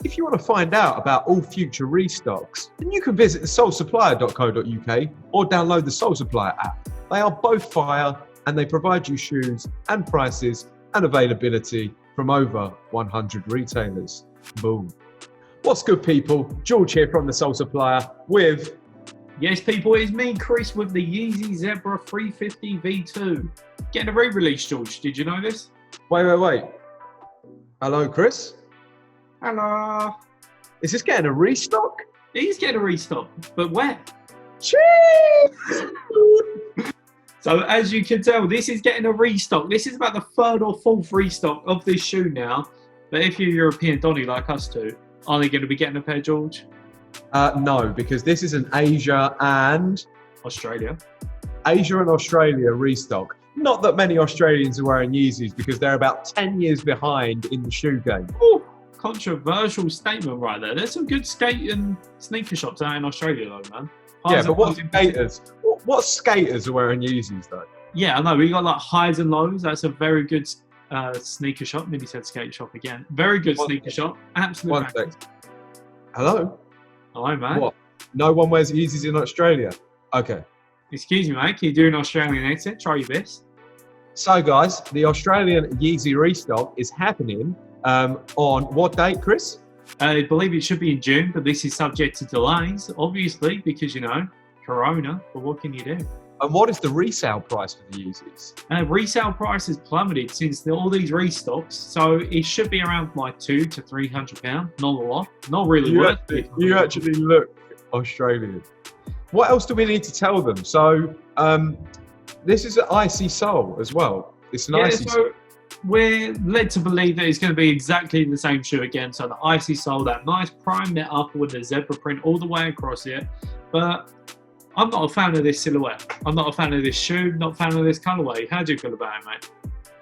If you want to find out about all future restocks, then you can visit thesoulsupplier.co.uk or download the Soul Supplier app. They are both fire and they provide you shoes and prices and availability from over 100 retailers. Boom. What's good, people? George here from the Soul Supplier with... Yes, people, it's me, Chris, with the Yeezy Zebra 350 V2. Getting a re-release, George. Did you know this? Wait. Hello, Chris? Hello. Is this getting a restock? He's getting a restock, but where? Cheers! So as you can tell, this is getting a restock. This is about the third or fourth restock of this shoe now. But if you're European Donny like us two, are they going to be getting a pair, George? No, because this is an Asia and Australia restock. Not that many Australians are wearing Yeezys because they're about 10 years behind in the shoe game. Ooh, controversial statement right there. There's some good skate and sneaker shops out in Australia though, man. Yeah, but what skaters? What skaters are wearing Yeezys though? Yeah, I know. We got like highs and lows. That's a very good sneaker shop. Maybe said skate shop again. Very good sneaker shop. Absolutely. One sec. Hello? Hello, man. What? No one wears Yeezys in Australia? Okay. Excuse me, mate. Can you do an Australian accent? Try your best. So, guys, the Australian Yeezy restock is happening on what date, Chris? I believe it should be in June, but this is subject to delays, obviously, because, you know, Corona. But what can you do? And what is the resale price for the Yeezys? Resale price has plummeted since all these restocks, so it should be around like £200 to £300. Not a lot. Not really worth it. You actually look Australian. What else do we need to tell them? So, this is an icy sole as well. It's an icy sole. We're led to believe that it's going to be exactly the same shoe again. So the icy sole, that nice prime knit upper with the zebra print all the way across it. But I'm not a fan of this silhouette. I'm not a fan of this shoe, not a fan of this colourway. How do you feel about it, mate?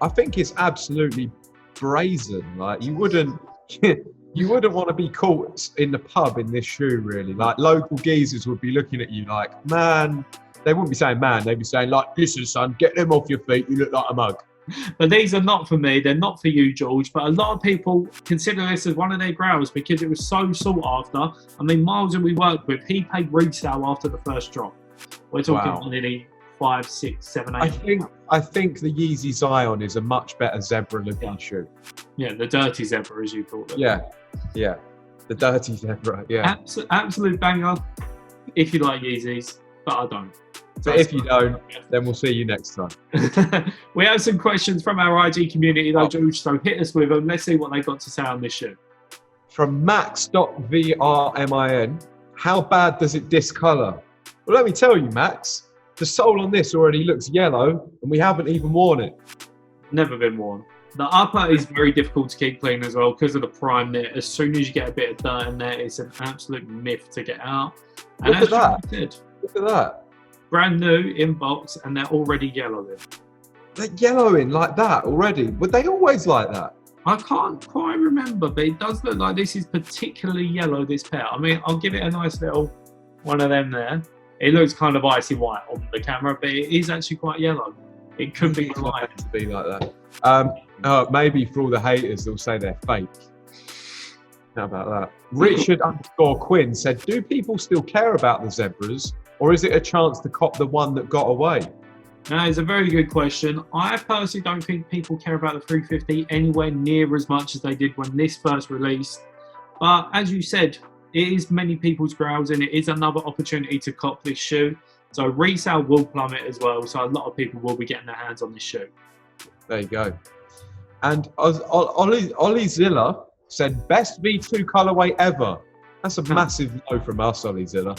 I think it's absolutely brazen. Like, you wouldn't want to be caught in the pub in this shoe, really. Like, local geezers would be looking at you like, man. They wouldn't be saying man, they'd be saying, like, listen, son, get them off your feet, you look like a mug. But these are not for me, they're not for you, George. But a lot of people consider this as one of their grails because it was so sought after. I mean, Miles, who we worked with, he paid resale after the first drop. We're talking nearly 5, 6, 7, 8. I think the Yeezy Zion is a much better zebra-looking shoe. Yeah, the dirty zebra, as you call it. Yeah, the dirty zebra. Yeah, absolute banger. If you like Yeezys, but I don't. But if you don't, then we'll see you next time. We have some questions from our IG community though, George, so hit us with them. Let's see what they got to say on this shoe. From Max.vrmin, how bad does it discolour? Well, let me tell you, Max, the sole on this already looks yellow and we haven't even worn it. Never been worn. The upper is very difficult to keep clean as well because of the prime knit. As soon as you get a bit of dirt in there, it's an absolute myth to get out. And Look at that. Brand new in box and they're already yellowing. They're yellowing like that already. Were they always like that? I can't quite remember, but it does look like this is particularly yellow, this pair. I mean, I'll give it a nice little one of them there. It looks kind of icy white on the camera, but it is actually quite yellow. It could be light to be like that. Maybe for all the haters, they'll say they're fake. How about that? Richard_Quinn said, do people still care about the zebras? Or is it a chance to cop the one that got away? That is a very good question. I personally don't think people care about the 350 anywhere near as much as they did when this first released. But as you said, it is many people's grails and it is another opportunity to cop this shoe. So resale will plummet as well. So a lot of people will be getting their hands on this shoe. There you go. And Ollie Zilla said, best V2 colourway ever. That's a massive no from us, Ollie Zilla.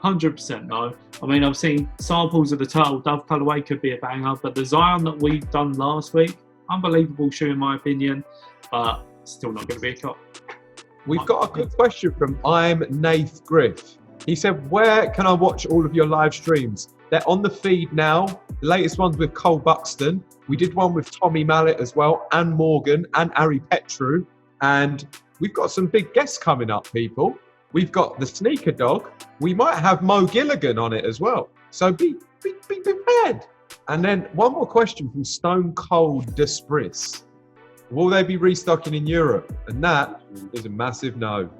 100% no. I mean, I've seen samples of the Turtle Dove colourway, could be a banger, but the Zion that we've done last week, unbelievable shoe in my opinion, but still not going to be a cop. We've got a good question from I'm Nath Griff. He said, where can I watch all of your live streams? They're on the feed now. The latest one's with Cole Buxton. We did one with Tommy Mallet as well, and Morgan, and Ari Petru. And we've got some big guests coming up, people. We've got the Sneaker Dog. We might have Mo Gilligan on it as well. So be prepared. And then one more question from Stone Cold Despris. Will they be restocking in Europe? And that is a massive no.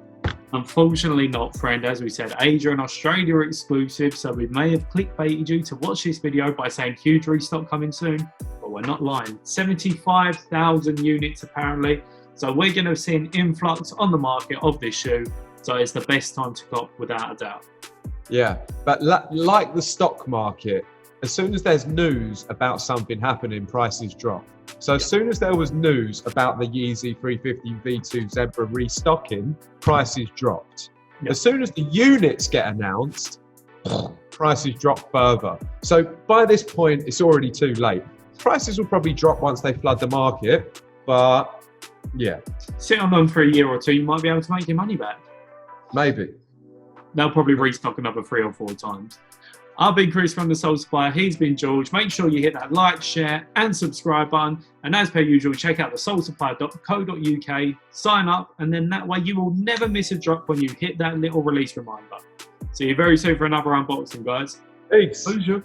Unfortunately not, friend. As we said, Asia and Australia are exclusive, so we may have clickbaited you to watch this video by saying huge restock coming soon, but we're not lying. 75,000 units apparently, so we're going to see an influx on the market of this shoe, so it's the best time to cop without a doubt. Yeah, but like the stock market, as soon as there's news about something happening, prices drop. So as soon as there was news about the Yeezy 350 V2 Zebra restocking, prices dropped. Yep. As soon as the units get announced, prices drop further. So by this point, it's already too late. Prices will probably drop once they flood the market, but yeah. Sit on them for a year or two, you might be able to make your money back. Maybe. They'll probably restock another 3 or 4 times. I've been Chris from The Soul Supplier. He's been George. Make sure you hit that like, share, and subscribe button. And as per usual, check out thesoulsupplier.co.uk, sign up, and then that way you will never miss a drop when you hit that little release reminder. See you very soon for another unboxing, guys. Peace. Bonjour.